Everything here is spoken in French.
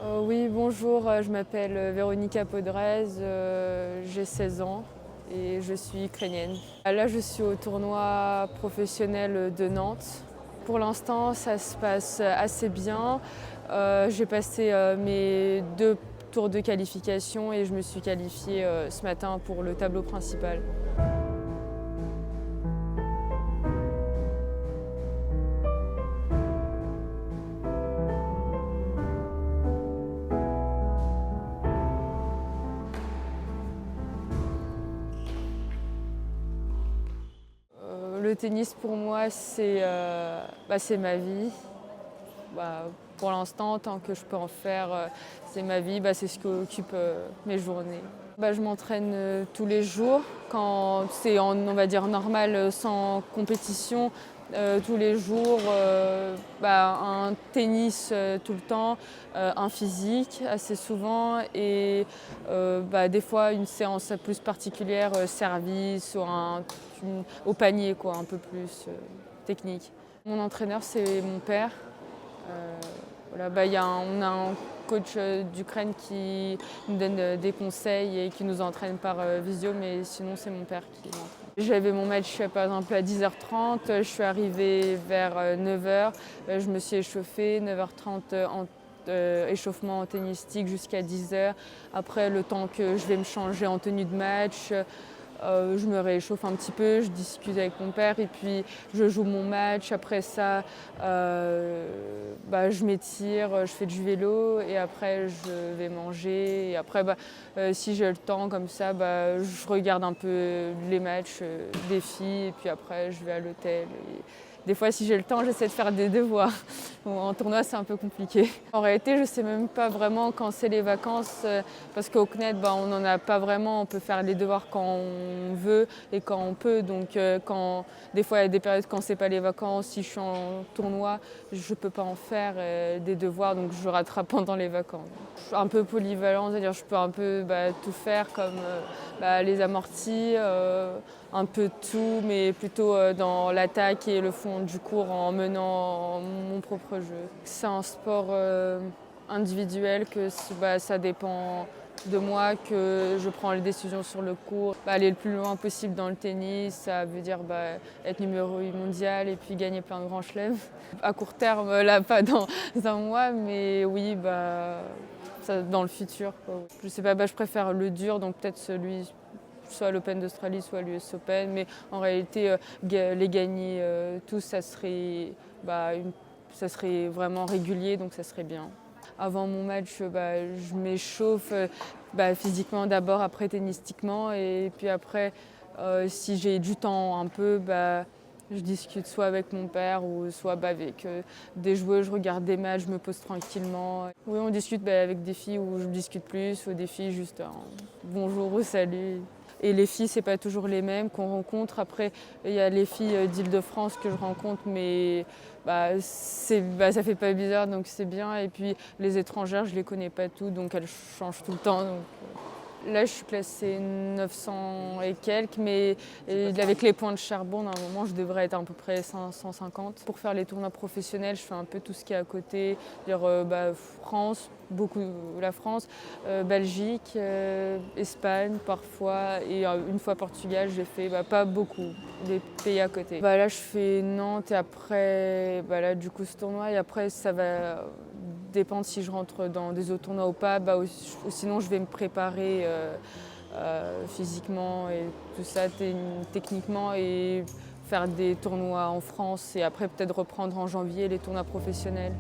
Oui, bonjour, je m'appelle Véronika Podrez, j'ai 16 ans et je suis ukrainienne. Là, je suis au tournoi professionnel de Nantes. Pour l'instant, ça se passe assez bien. J'ai passé mes 2 tours de qualification et je me suis qualifiée ce matin pour le tableau principal. Le tennis pour moi, c'est ma vie. Pour l'instant, tant que je peux en faire, c'est ma vie, c'est ce qui occupe mes journées. Je m'entraîne tous les jours. Quand c'est on va dire normal, sans compétition, tous les jours, un tennis tout le temps, un physique assez souvent et des fois une séance plus particulière, service ou au panier, quoi, un peu plus technique. Mon entraîneur, c'est mon père. Voilà, on a un coach d'Ukraine qui nous donne des conseils et qui nous entraîne par visio, mais sinon c'est mon père qui m'entraîne. J'avais mon match par exemple à 10h30, je suis arrivée vers 9h, je me suis échauffée, 9h30 échauffement en tennistique jusqu'à 10h. Après, le temps que je vais me changer en tenue de match, je me réchauffe un petit peu, je discute avec mon père et puis je joue mon match. Après ça, je m'étire, je fais du vélo et après je vais manger. Et après, si j'ai le temps comme ça, je regarde un peu les matchs des filles et puis après je vais à l'hôtel. Et des fois, si j'ai le temps, j'essaie de faire des devoirs. Bon, en tournoi, c'est un peu compliqué. En réalité, je ne sais même pas vraiment quand c'est les vacances, parce qu'au CNED, on n'en a pas vraiment. On peut faire les devoirs quand on veut et quand on peut. Donc, des fois, il y a des périodes quand c'est pas les vacances. Si je suis en tournoi, je ne peux pas en faire des devoirs, donc je rattrape pendant les vacances. Je suis un peu polyvalente, c'est-à-dire je peux un peu tout faire comme les amortis. Un peu de tout, mais plutôt dans l'attaque et le fond du cours en menant mon propre jeu. C'est un sport individuel que ça dépend de moi, que je prends les décisions sur le court. Aller le plus loin possible dans le tennis, ça veut dire être numéro 1 mondial et puis gagner plein de grands chelems. À court terme, là pas dans un mois, mais oui, dans le futur, quoi. Je sais pas, je préfère le dur, donc peut-être celui soit l'Open d'Australie, soit l'US Open. Mais en réalité, les gagner tous, ça serait vraiment régulier, donc ça serait bien. Avant mon match, je m'échauffe physiquement d'abord, après tennistiquement. Et puis après, si j'ai du temps un peu, je discute soit avec mon père ou soit avec des joueurs, je regarde des matchs, je me pose tranquillement. Oui, on discute avec des filles où je discute plus, ou des filles juste un bonjour ou salut. Et les filles, c'est pas toujours les mêmes qu'on rencontre. Après, il y a les filles d'Île-de-France que je rencontre, mais ça fait pas bizarre, donc c'est bien. Et puis les étrangères, je les connais pas toutes, donc elles changent tout le temps. Là, je suis classée 900 et quelques, mais avec les points de charbon, à un moment, je devrais être à peu près 550. Pour faire les tournois professionnels, je fais un peu tout ce qui est à côté, France, beaucoup la France, Belgique, Espagne parfois, et une fois Portugal, j'ai fait pas beaucoup, des pays à côté. Là, je fais Nantes et après, là, du coup, ce tournoi, et après, ça va dépendre si je rentre dans des autres tournois ou pas, ou sinon je vais me préparer physiquement et tout ça, techniquement, et faire des tournois en France et après peut-être reprendre en janvier les tournois professionnels.